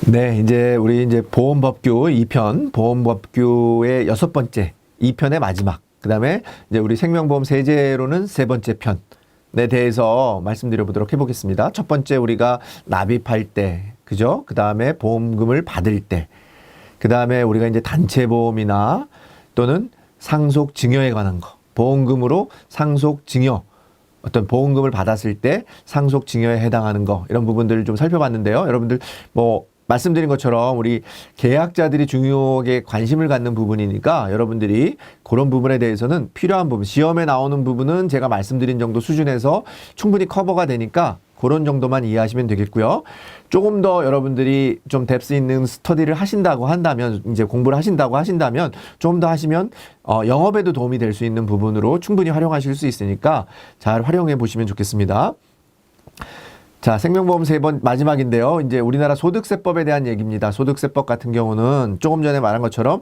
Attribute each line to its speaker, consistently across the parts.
Speaker 1: 네, 이제 우리 이제 보험법규 2편, 보험법규의 6번째, 2편의 마지막. 그다음에 이제 우리 생명보험 세제로는 3번째 편에 대해서 말씀드려 보도록 해보겠습니다. 첫 번째 우리가 납입할 때, 그죠? 그다음에 보험금을 받을 때, 그다음에 우리가 이제 단체 보험이나 또는 상속 증여에 관한 거, 보험금으로 상속 증여, 어떤 보험금을 받았을 때 상속 증여에 해당하는 거, 이런 부분들을 좀 살펴봤는데요. 여러분들 뭐 말씀드린 것처럼 우리 계약자들이 중요하게 관심을 갖는 부분이니까 여러분들이 그런 부분에 대해서는 필요한 부분, 시험에 나오는 부분은 제가 말씀드린 정도 수준에서 충분히 커버가 되니까 그런 정도만 이해하시면 되겠고요. 조금 더 여러분들이 좀 뎁스 있는 스터디를 하신다고 한다면, 이제 공부를 하신다고 하신다면 좀 더 하시면 영업에도 도움이 될 수 있는 부분으로 충분히 활용하실 수 있으니까 잘 활용해 보시면 좋겠습니다. 자, 생명보험 3번 마지막인데요. 이제 우리나라 소득세법에 대한 얘기입니다. 소득세법 같은 경우는 조금 전에 말한 것처럼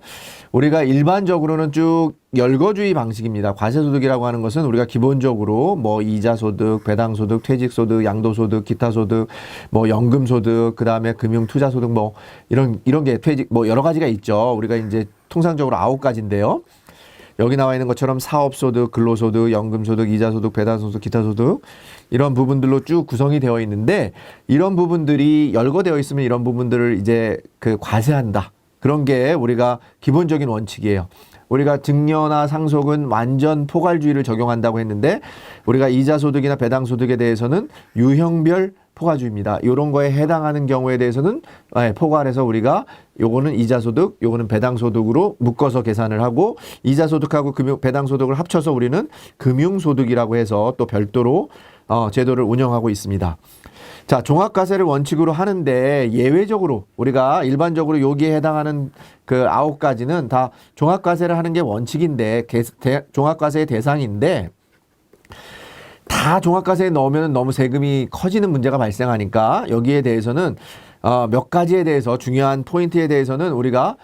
Speaker 1: 우리가 일반적으로는 쭉 열거주의 방식입니다. 과세소득이라고 하는 것은 우리가 기본적으로 뭐 이자소득, 배당소득, 퇴직소득, 양도소득, 기타소득, 뭐 연금소득, 그 다음에 금융투자소득 뭐 이런 게 퇴직 뭐 여러 가지가 있죠. 우리가 이제 통상적으로 9가지인데요. 여기 나와 있는 것처럼 사업소득, 근로소득, 연금소득, 이자소득, 배당소득, 기타소득 이런 부분들로 쭉 구성이 되어 있는데 이런 부분들이 열거되어 있으면 이런 부분들을 이제 그 과세한다. 그런 게 우리가 기본적인 원칙이에요. 우리가 증여나 상속은 완전 포괄주의를 적용한다고 했는데 우리가 이자소득이나 배당소득에 대해서는 유형별 포괄주의입니다. 이런 거에 해당하는 경우에 대해서는 포괄해서 우리가 요거는 이자소득, 요거는 배당소득으로 묶어서 계산을 하고 이자소득하고 배당소득을 합쳐서 우리는 금융소득이라고 해서 또 별도로 제도를 운영하고 있습니다. 자, 종합과세를 원칙으로 하는데 예외적으로 우리가 일반적으로 여기에 해당하는 그 9가지는 다 종합과세를 하는 게 원칙인데 종합과세의 대상인데 다 종합과세에 넣으면 너무 세금이 커지는 문제가 발생하니까 여기에 대해서는 몇 가지에 대해서 중요한 포인트에 대해서는 우리가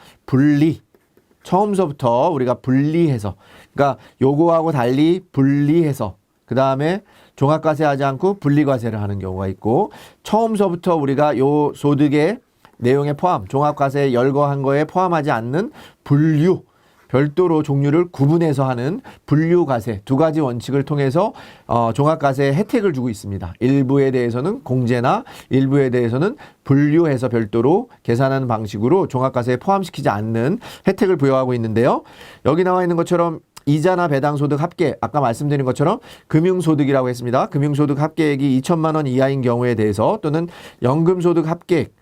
Speaker 1: 처음서부터 우리가 분리해서 그러니까 요거하고 달리 분리해서 그 다음에 종합과세 하지 않고 분리과세를 하는 경우가 있고 처음서부터 우리가 요 소득의 내용에 종합과세에 열거한 거에 포함하지 않는 별도로 종류를 구분해서 하는 분류과세 2가지 원칙을 통해서 종합과세에 혜택을 주고 있습니다. 일부에 대해서는 공제나 일부에 대해서는 분류해서 별도로 계산하는 방식으로 종합과세에 포함시키지 않는 혜택을 부여하고 있는데요. 여기 나와 있는 것처럼 이자나 배당소득 합계, 아까 말씀드린 것처럼 금융소득이라고 했습니다. 금융소득 합계액이 2천만 원 이하인 경우에 대해서 또는 연금소득 합계액,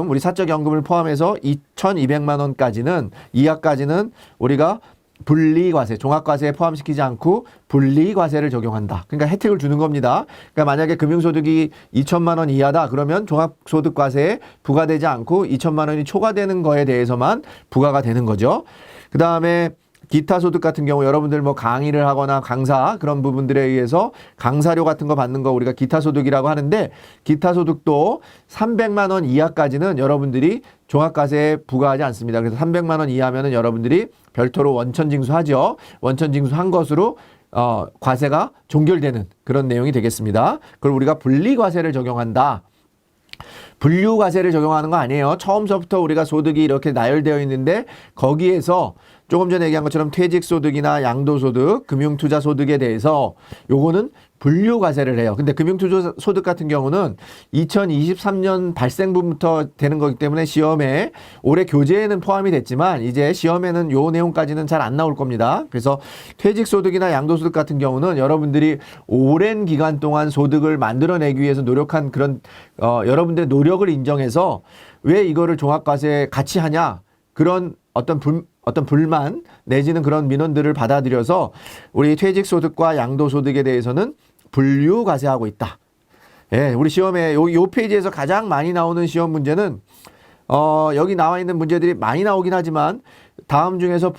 Speaker 1: 우리 사적연금을 포함해서 2,200만 원까지는 이하까지는 우리가 분리과세, 종합과세에 포함시키지 않고 분리과세를 적용한다. 그러니까 혜택을 주는 겁니다. 그러니까 만약에 금융소득이 2천만 원 이하다 그러면 종합소득과세에 부과되지 않고 2천만 원이 초과되는 거에 대해서만 부과가 되는 거죠. 그 다음에 기타 소득 같은 경우 여러분들 뭐 강의를 하거나 강사 그런 부분들에 의해서 강사료 같은 거 받는 거 우리가 기타 소득이라고 하는데 기타 소득도 300만 원 이하까지는 여러분들이 종합과세에 부과하지 않습니다. 그래서 300만 원 이하면은 여러분들이 별도로 원천징수하죠. 원천징수한 것으로 과세가 종결되는 그런 내용이 되겠습니다. 그걸 우리가 분리과세를 적용한다. 분류과세를 적용하는 거 아니에요. 처음서부터 우리가 소득이 이렇게 나열되어 있는데 거기에서 조금 전에 얘기한 것처럼 퇴직소득이나 양도소득, 금융투자소득에 대해서 요거는 분류과세를 해요. 근데 금융투자소득 같은 경우는 2023년 발생분부터 되는 거기 때문에 시험에 올해 교재에는 포함이 됐지만 이제 시험에는 요 내용까지는 잘 안 나올 겁니다. 그래서 퇴직소득이나 양도소득 같은 경우는 여러분들이 오랜 기간 동안 소득을 만들어내기 위해서 노력한 그런 여러분들의 노력을 인정해서 왜 이거를 종합과세 같이 하냐 그런 어떤 불만 내지는 그런 민원들을 받아들여서 우리 퇴직소득과 양도소득에 대해서는 분류과세하고 있다. 예, 우리 시험에 요 페이지에서 가장 많이 나오는 시험 문제는 여기 나와 있는 문제들이 많이 나오긴 하지만 다음 중에서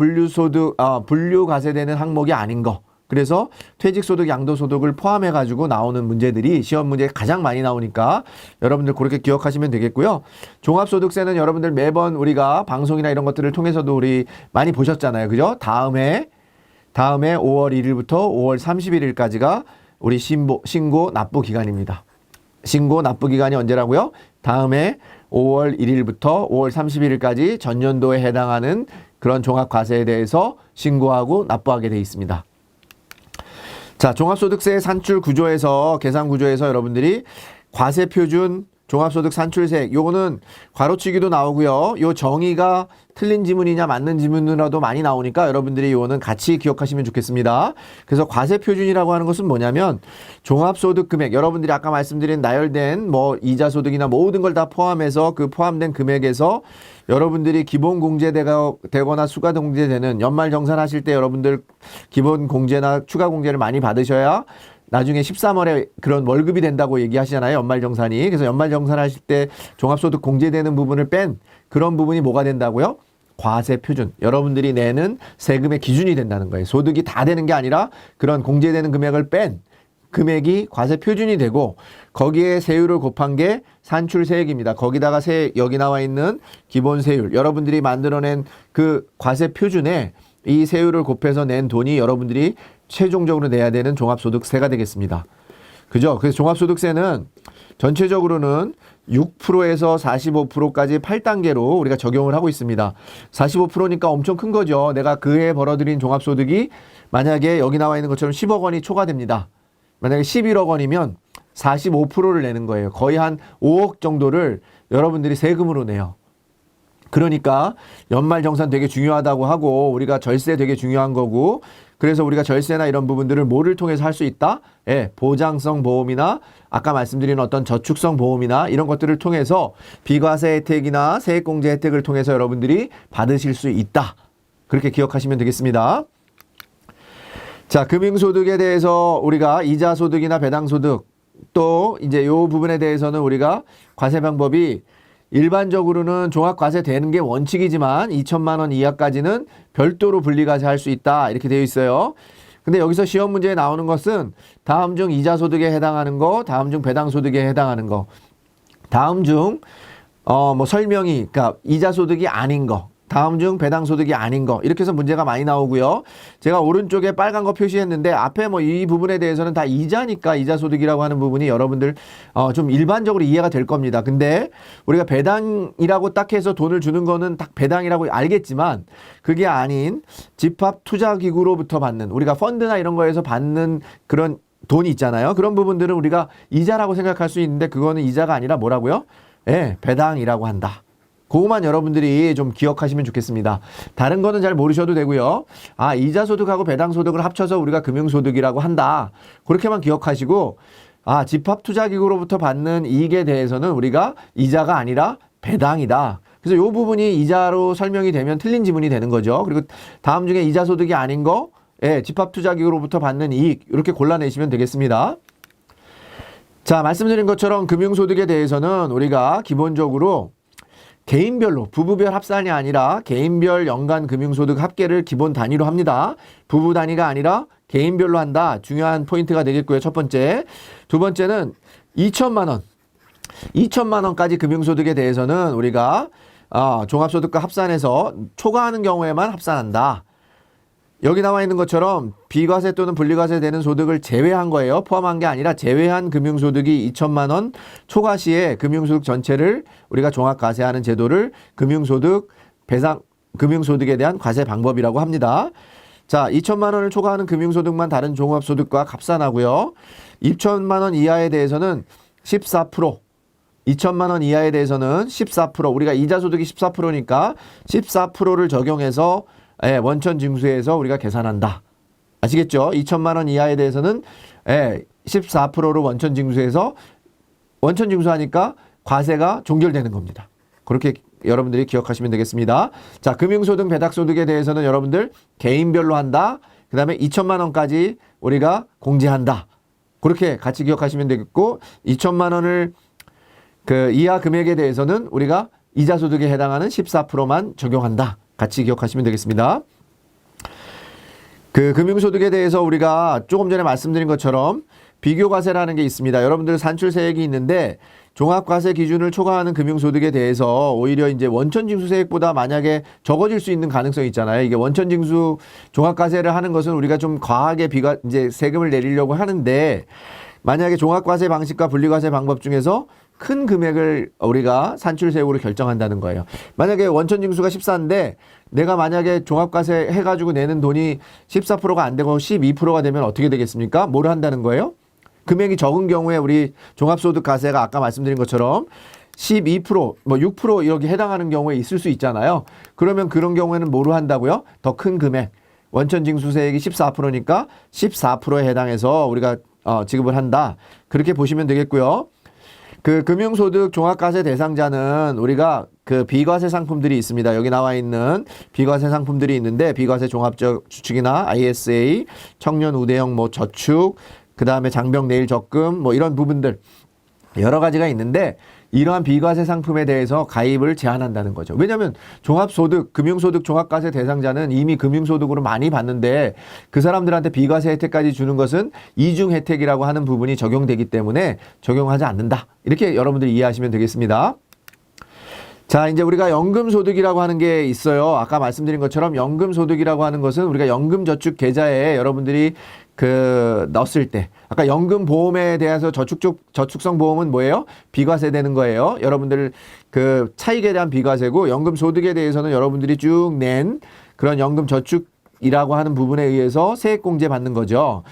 Speaker 1: 분류과세되는 항목이 아닌 거. 그래서 퇴직소득, 양도소득을 포함해가지고 나오는 문제들이 시험 문제에 가장 많이 나오니까 여러분들 그렇게 기억하시면 되겠고요. 종합소득세는 여러분들 매번 우리가 방송이나 이런 것들을 통해서도 우리 많이 보셨잖아요. 그죠? 다음에 5월 1일부터 5월 31일까지가 우리 신고 납부 기간입니다. 신고 납부 기간이 언제라고요? 다음에 5월 1일부터 5월 31일까지 전년도에 해당하는 그런 종합과세에 대해서 신고하고 납부하게 되어 있습니다. 자, 종합소득세 산출 구조에서 계산 구조에서 여러분들이 과세표준 종합소득 산출세액 요거는 괄호치기도 나오고요. 요 정의가 틀린 지문이냐 맞는 지문이라도 많이 나오니까 여러분들이 요거는 같이 기억하시면 좋겠습니다. 그래서 과세표준이라고 하는 것은 뭐냐면 종합소득 금액 여러분들이 아까 말씀드린 나열된 뭐 이자소득이나 모든 걸 다 포함해서 그 포함된 금액에서 여러분들이 기본 공제되거나 추가 공제되는 연말 정산하실 때 여러분들 기본 공제나 추가 공제를 많이 받으셔야 나중에 13월에 그런 월급이 된다고 얘기하시잖아요. 연말정산이. 그래서 연말정산하실 때 종합소득 공제되는 부분을 뺀 그런 부분이 뭐가 된다고요? 과세표준. 여러분들이 내는 세금의 기준이 된다는 거예요. 소득이 다 되는 게 아니라 그런 공제되는 금액을 뺀 금액이 과세표준이 되고 거기에 세율을 곱한 게 산출세액입니다. 거기다가 여기 나와 있는 기본세율. 여러분들이 만들어낸 그 과세표준에 이 세율을 곱해서 낸 돈이 여러분들이 최종적으로 내야 되는 종합소득세가 되겠습니다. 그죠? 그래서 종합소득세는 전체적으로는 6%에서 45%까지 8단계로 우리가 적용을 하고 있습니다. 45%니까 엄청 큰 거죠. 내가 그 해 벌어들인 종합소득이 만약에 여기 나와 있는 것처럼 10억 원이 초과됩니다. 만약에 11억 원이면 45%를 내는 거예요. 거의 한 5억 정도를 여러분들이 세금으로 내요. 그러니까 연말정산 되게 중요하다고 하고 우리가 절세 되게 중요한 거고 그래서 우리가 절세나 이런 부분들을 뭐를 통해서 할 수 있다? 예, 보장성 보험이나 아까 말씀드린 어떤 저축성 보험이나 이런 것들을 통해서 비과세 혜택이나 세액공제 혜택을 통해서 여러분들이 받으실 수 있다. 그렇게 기억하시면 되겠습니다. 자, 금융소득에 대해서 우리가 이자소득이나 배당소득 또 이제 요 부분에 대해서는 우리가 과세 방법이 일반적으로는 종합과세 되는 게 원칙이지만 2천만 원 이하까지는 별도로 분리과세 할 수 있다 이렇게 되어 있어요. 근데 여기서 시험 문제에 나오는 것은 다음 중 이자소득에 해당하는 거, 다음 중 배당소득에 해당하는 거, 다음 중 뭐 설명이 그러니까 이자소득이 아닌 거, 다음 중 배당소득이 아닌 거 이렇게 해서 문제가 많이 나오고요. 제가 오른쪽에 빨간 거 표시했는데 앞에 뭐 이 부분에 대해서는 다 이자니까 이자소득이라고 하는 부분이 여러분들 좀 일반적으로 이해가 될 겁니다. 근데 우리가 배당이라고 딱 해서 돈을 주는 거는 딱 배당이라고 알겠지만 그게 아닌 집합투자기구로부터 받는 우리가 펀드나 이런 거에서 받는 그런 돈이 있잖아요. 그런 부분들은 우리가 이자라고 생각할 수 있는데 그거는 이자가 아니라 뭐라고요? 예, 배당이라고 한다. 그거만 여러분들이 좀 기억하시면 좋겠습니다. 다른 거는 잘 모르셔도 되고요. 아, 이자소득하고 배당소득을 합쳐서 우리가 금융소득이라고 한다. 그렇게만 기억하시고 아, 집합투자기구로부터 받는 이익에 대해서는 우리가 이자가 아니라 배당이다. 그래서 이 부분이 이자로 설명이 되면 틀린 지문이 되는 거죠. 그리고 다음 중에 이자소득이 아닌 거 예, 집합투자기구로부터 받는 이익 이렇게 골라내시면 되겠습니다. 자, 말씀드린 것처럼 금융소득에 대해서는 우리가 기본적으로 개인별로 부부별 합산이 아니라 개인별 연간 금융소득 합계를 기본 단위로 합니다. 부부 단위가 아니라 개인별로 한다. 중요한 포인트가 되겠고요. 첫 번째. 두 번째는 2천만 원. 2천만 원까지 금융소득에 대해서는 우리가 종합소득과 합산해서 초과하는 경우에만 합산한다. 여기 나와 있는 것처럼 비과세 또는 분리과세 되는 소득을 제외한 거예요. 포함한 게 아니라 제외한 금융소득이 2천만 원 초과 시에 금융소득 전체를 우리가 종합과세하는 제도를 금융소득에 대한 과세 방법이라고 합니다. 자, 2천만 원을 초과하는 금융소득만 다른 종합소득과 합산하고요. 2천만 원 이하에 대해서는 14%, 2천만 원 이하에 대해서는 14%, 우리가 이자소득이 14%니까 14%를 적용해서 원천징수에서 우리가 계산한다. 아시겠죠? 2천만 원 이하에 대해서는 14%로 원천징수해서 원천징수하니까 과세가 종결되는 겁니다. 그렇게 여러분들이 기억하시면 되겠습니다. 자, 금융소득, 배당소득에 대해서는 여러분들 개인별로 한다. 그 다음에 2천만 원까지 우리가 공제한다. 그렇게 같이 기억하시면 되겠고 2천만 원을 그 이하 금액에 대해서는 우리가 이자소득에 해당하는 14%만 적용한다. 같이 기억하시면 되겠습니다. 그 금융소득에 대해서 우리가 조금 전에 말씀드린 것처럼 비교과세라는 게 있습니다. 여러분들 산출세액이 있는데 종합과세 기준을 초과하는 금융소득에 대해서 오히려 이제 원천징수세액보다 만약에 적어질 수 있는 가능성이 있잖아요. 이게 원천징수 종합과세를 하는 것은 우리가 좀 과하게 이제 세금을 내리려고 하는데 만약에 종합과세 방식과 분리과세 방법 중에서 큰 금액을 우리가 산출세액으로 결정한다는 거예요. 만약에 원천징수가 14인데 내가 만약에 종합과세 해가지고 내는 돈이 14%가 안 되고 12%가 되면 어떻게 되겠습니까? 뭐를 한다는 거예요? 금액이 적은 경우에 우리 종합소득과세가 아까 말씀드린 것처럼 12%, 뭐 6% 이렇게 해당하는 경우에 있을 수 있잖아요. 그러면 그런 경우에는 뭐로 한다고요? 더 큰 금액. 원천징수세액이 14%니까 14%에 해당해서 우리가 지급을 한다. 그렇게 보시면 되겠고요. 그 금융소득 종합과세 대상자는 우리가 그 비과세 상품들이 있습니다. 여기 나와 있는 비과세 상품들이 있는데 비과세 종합적 주축이나 ISA, 청년 우대형 뭐 저축, 그 다음에 장병 내일 적금 뭐 이런 부분들 여러 가지가 있는데 이러한 비과세 상품에 대해서 가입을 제한한다는 거죠. 왜냐하면 종합소득, 금융소득 종합과세 대상자는 이미 금융소득으로 많이 받는데 그 사람들한테 비과세 혜택까지 주는 것은 이중 혜택이라고 하는 부분이 적용되기 때문에 적용하지 않는다. 이렇게 여러분들이 이해하시면 되겠습니다. 자, 이제 우리가 연금소득이라고 하는 게 있어요. 아까 말씀드린 것처럼 연금소득이라고 하는 것은 우리가 연금저축 계좌에 여러분들이 넣었을 때 아까 연금보험에 대해서 저축성 보험은 뭐예요? 비과세 되는 거예요. 여러분들 그 차익에 대한 비과세고 연금소득에 대해서는 여러분들이 쭉 낸 그런 연금저축이라고 하는 부분에 의해서 세액공제 받는 거죠.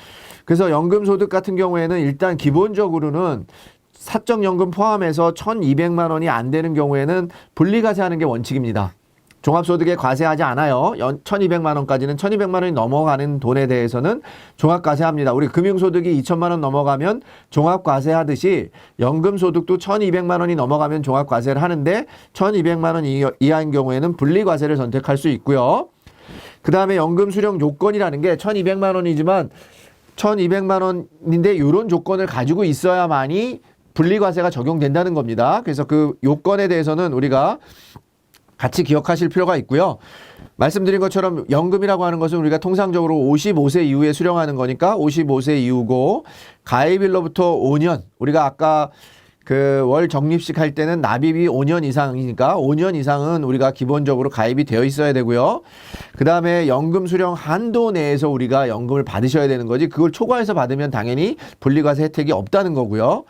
Speaker 1: 그래서 연금소득 같은 경우에는 일단 기본적으로는 사적연금 포함해서 1,200만 원이 안 되는 경우에는 분리과세하는 게 원칙입니다. 종합소득에 과세하지 않아요. 1,200만 원까지는 1,200만 원이 넘어가는 돈에 대해서는 종합과세합니다. 우리 금융소득이 2,000만 원 넘어가면 종합과세하듯이 연금소득도 1,200만 원이 넘어가면 종합과세를 하는데 1,200만 원 이하인 경우에는 분리과세를 선택할 수 있고요. 그 다음에 연금 수령 요건이라는 게 1,200만 원이지만 1,200만 원인데 이런 조건을 가지고 있어야만이 분리과세가 적용된다는 겁니다. 그래서 그 요건에 대해서는 우리가 같이 기억하실 필요가 있고요. 말씀드린 것처럼 연금이라고 하는 것은 우리가 통상적으로 55세 이후에 수령하는 거니까 55세 이후고 가입일로부터 5년 우리가 아까 그 월 적립식 할 때는 납입이 5년 이상이니까 5년 이상은 우리가 기본적으로 가입이 되어 있어야 되고요. 그 다음에 연금 수령 한도 내에서 우리가 연금을 받으셔야 되는 거지 그걸 초과해서 받으면 당연히 분리과세 혜택이 없다는 거고요.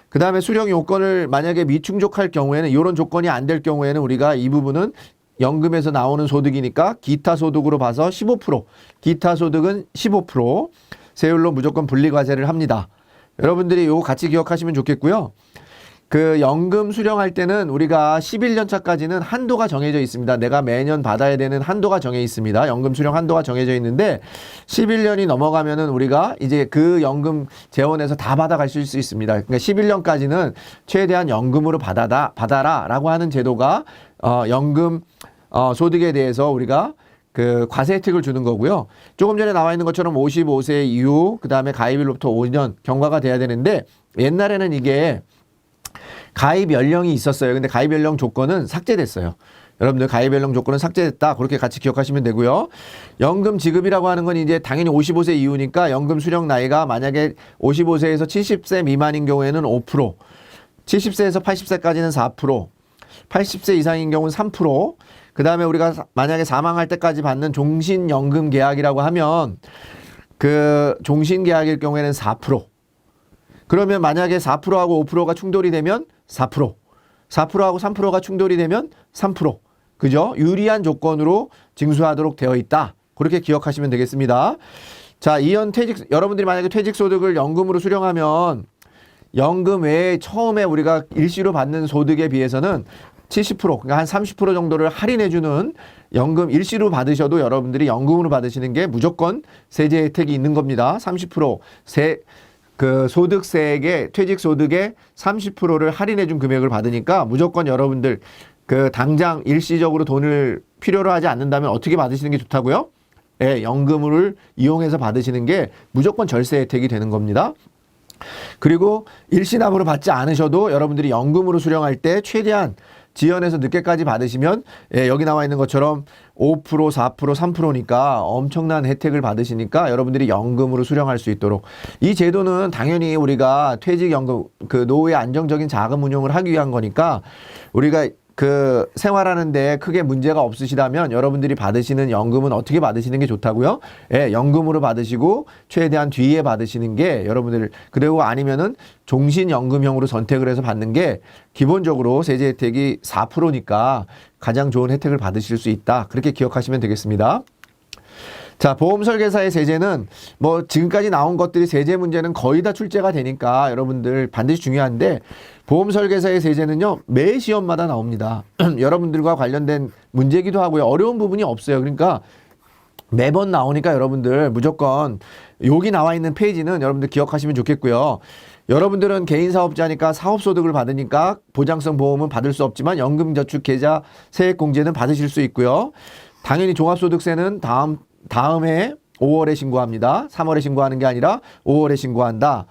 Speaker 1: 그 다음에 수령 요건을 만약에 미충족할 경우에는 이런 조건이 안 될 경우에는 우리가 이 부분은 연금에서 나오는 소득이니까 기타 소득으로 봐서 15%, 기타 소득은 15% 세율로 무조건 분리과세를 합니다. 여러분들이 이거 같이 기억하시면 좋겠고요. 그 연금 수령할 때는 우리가 11년 차까지는 한도가 정해져 있습니다. 내가 매년 받아야 되는 한도가 정해 있습니다. 연금 수령 한도가 정해져 있는데 11년이 넘어가면은 우리가 이제 그 연금 재원에서 다 받아갈 수 있습니다. 그러니까 11년까지는 최대한 연금으로 받아라라고 하는 제도가 연금 소득에 대해서 우리가 그 과세 혜택을 주는 거고요. 조금 전에 나와 있는 것처럼 55세 이후 그다음에 가입일로부터 5년 경과가 돼야 되는데 옛날에는 이게 가입 연령이 있었어요. 근데 가입 연령 조건은 삭제됐어요. 여러분들 가입 연령 조건은 삭제됐다. 그렇게 같이 기억하시면 되고요. 연금 지급이라고 하는 건 이제 당연히 55세 이후니까 연금 수령 나이가 만약에 55세에서 70세 미만인 경우에는 5%, 70세에서 80세까지는 4%, 80세 이상인 경우는 3%, 그 다음에 우리가 만약에 사망할 때까지 받는 종신연금 계약이라고 하면 그 종신계약일 경우에는 4%. 그러면 만약에 4%하고 5%가 충돌이 되면 4%, 4%하고 3%가 충돌이 되면 3%. 그죠? 유리한 조건으로 징수하도록 되어 있다. 그렇게 기억하시면 되겠습니다. 자, 이연 퇴직, 여러분들이 만약에 퇴직소득을 연금으로 수령하면 연금 외에 처음에 우리가 일시로 받는 소득에 비해서는 70%, 그러니까 한 30% 정도를 할인해주는 연금 일시로 받으셔도 여러분들이 연금으로 받으시는 게 무조건 세제 혜택이 있는 겁니다. 30% 그 소득세액의 퇴직소득의 30%를 할인해준 금액을 받으니까 무조건 여러분들 그 당장 일시적으로 돈을 필요로 하지 않는다면 어떻게 받으시는 게 좋다고요? 예, 연금을 이용해서 받으시는 게 무조건 절세 혜택이 되는 겁니다. 그리고 일시납으로 받지 않으셔도 여러분들이 연금으로 수령할 때 최대한 지연해서 늦게까지 받으시면 예, 여기 나와 있는 것처럼 5%, 4%, 3%니까 엄청난 혜택을 받으시니까 여러분들이 연금으로 수령할 수 있도록 이 제도는 당연히 우리가 퇴직연금 그 노후의 안정적인 자금 운용을 하기 위한 거니까 우리가 그 생활하는데 크게 문제가 없으시다면 여러분들이 받으시는 연금은 어떻게 받으시는 게 좋다고요? 예, 연금으로 받으시고 최대한 뒤에 받으시는 게 여러분들, 그리고 아니면은 종신연금형으로 선택을 해서 받는 게 기본적으로 세제 혜택이 4%니까 가장 좋은 혜택을 받으실 수 있다. 그렇게 기억하시면 되겠습니다. 자, 보험설계사의 세제는 뭐 지금까지 나온 것들이 세제 문제는 거의 다 출제가 되니까 여러분들 반드시 중요한데, 보험설계사의 세제는요 매 시험마다 나옵니다. 여러분들과 관련된 문제기도 하고요. 어려운 부분이 없어요. 그러니까 매번 나오니까 여러분들 무조건 여기 나와 있는 페이지는 여러분들 기억하시면 좋겠고요. 여러분들은 개인사업자니까 사업소득을 받으니까 보장성 보험은 받을 수 없지만 연금저축계좌 세액공제는 받으실 수 있고요. 당연히 종합소득세는 다음해 5월에 신고합니다. 3월에 신고하는 게 아니라 5월에 신고한다.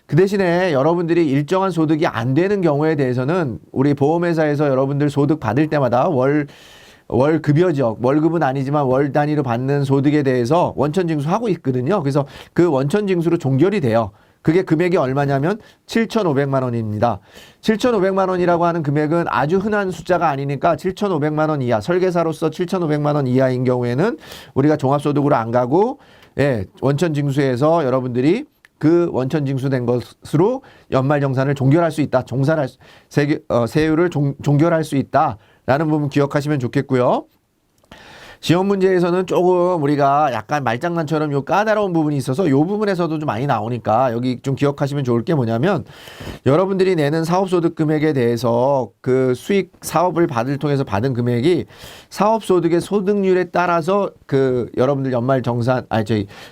Speaker 1: 그 대신에 여러분들이 일정한 소득이 안 되는 경우에 대해서는 우리 보험회사에서 여러분들 소득 받을 때마다 월 급여적, 월급은 아니지만 월 단위로 받는 소득에 대해서 원천 징수하고 있거든요. 그래서 그 원천 징수로 종결이 돼요. 그게 금액이 얼마냐면 7,500만 원입니다. 7,500만 원이라고 하는 금액은 아주 흔한 숫자가 아니니까 7,500만 원 이하, 설계사로서 7,500만 원 이하인 경우에는 우리가 종합소득으로 안 가고, 예, 원천 징수해서 여러분들이 그 원천 징수된 것으로 연말정산을 종결할 수 있다. 세율을 종결할 수 있다라는 부분 기억하시면 좋겠고요. 시험 문제에서는 조금 우리가 약간 말장난처럼 요 까다로운 부분이 있어서 요 부분에서도 좀 많이 나오니까 여기 좀 기억하시면 좋을 게 뭐냐면, 여러분들이 내는 사업소득 금액에 대해서 그 수익 사업을 통해서 받은 금액이 사업소득의 소득률에 따라서 그 여러분들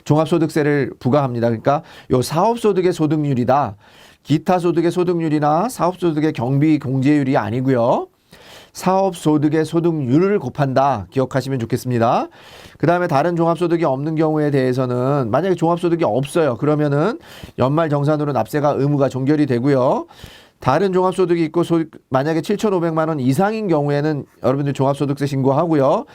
Speaker 1: 종합소득세를 부과합니다. 그러니까 요 사업소득의 소득률이다. 기타 소득의 소득률이나 사업소득의 경비 공제율이 아니고요. 사업소득의 소득률을 곱한다. 기억하시면 좋겠습니다. 그 다음에 다른 종합소득이 없는 경우에 대해서는, 만약에 종합소득이 없어요. 그러면은 연말정산으로 납세가 의무가 종결이 되고요. 다른 종합소득이 있고 만약에 7,500만 원 이상인 경우에는 여러분들 종합소득세 신고하고요.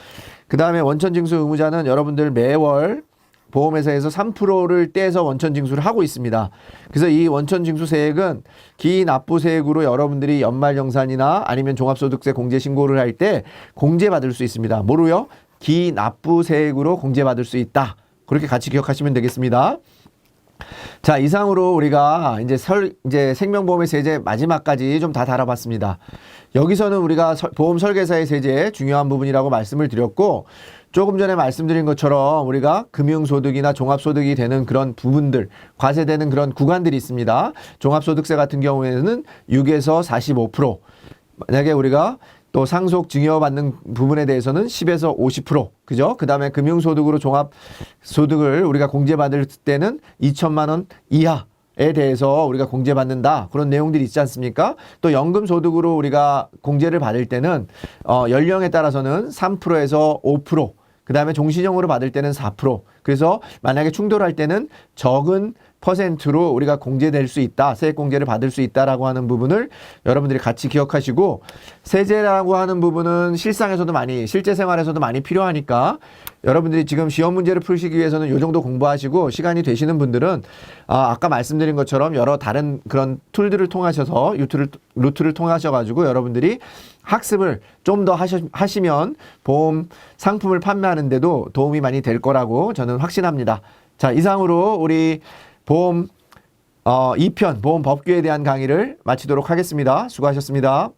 Speaker 1: 그 다음에 원천징수 의무자는 여러분들 매월 보험회사에서 3%를 떼서 원천징수를 하고 있습니다. 그래서 이 원천징수세액은 기납부세액으로 여러분들이 연말정산이나 아니면 종합소득세 공제 신고를 할 때 공제받을 수 있습니다. 뭐로요? 기납부세액으로 공제받을 수 있다. 그렇게 같이 기억하시면 되겠습니다. 자, 이상으로 우리가 이제 생명보험의 세제 마지막까지 좀 다 다뤄봤습니다. 여기서는 우리가 보험 설계사의 세제 중요한 부분이라고 말씀을 드렸고, 조금 전에 말씀드린 것처럼 우리가 금융소득이나 종합소득이 되는 그런 부분들, 과세되는 그런 구간들이 있습니다. 종합소득세 같은 경우에는 6에서 45%, 만약에 우리가 또 상속 증여받는 부분에 대해서는 10에서 50%, 그죠? 그 다음에 금융소득으로 종합소득을 우리가 공제받을 때는 2천만 원 이하에 대해서 우리가 공제받는다. 그런 내용들이 있지 않습니까? 또 연금소득으로 우리가 공제를 받을 때는 연령에 따라서는 3%에서 5%, 그 다음에 종신형으로 받을 때는 4%. 그래서 만약에 충돌할 때는 적은 퍼센트로 우리가 공제될 수 있다. 세액공제를 받을 수 있다라고 하는 부분을 여러분들이 같이 기억하시고, 세제라고 하는 부분은 실제 생활에서도 많이 필요하니까 여러분들이 지금 시험 문제를 풀시기 위해서는 이 정도 공부하시고, 시간이 되시는 분들은 아까 말씀드린 것처럼 여러 다른 그런 툴들을 통하셔서 루트를 통하셔가지고 여러분들이 학습을 좀 더 하시면 보험 상품을 판매하는데도 도움이 많이 될 거라고 저는 확신합니다. 자, 이상으로 우리 보험 2편 보험 법규에 대한 강의를 마치도록 하겠습니다. 수고하셨습니다.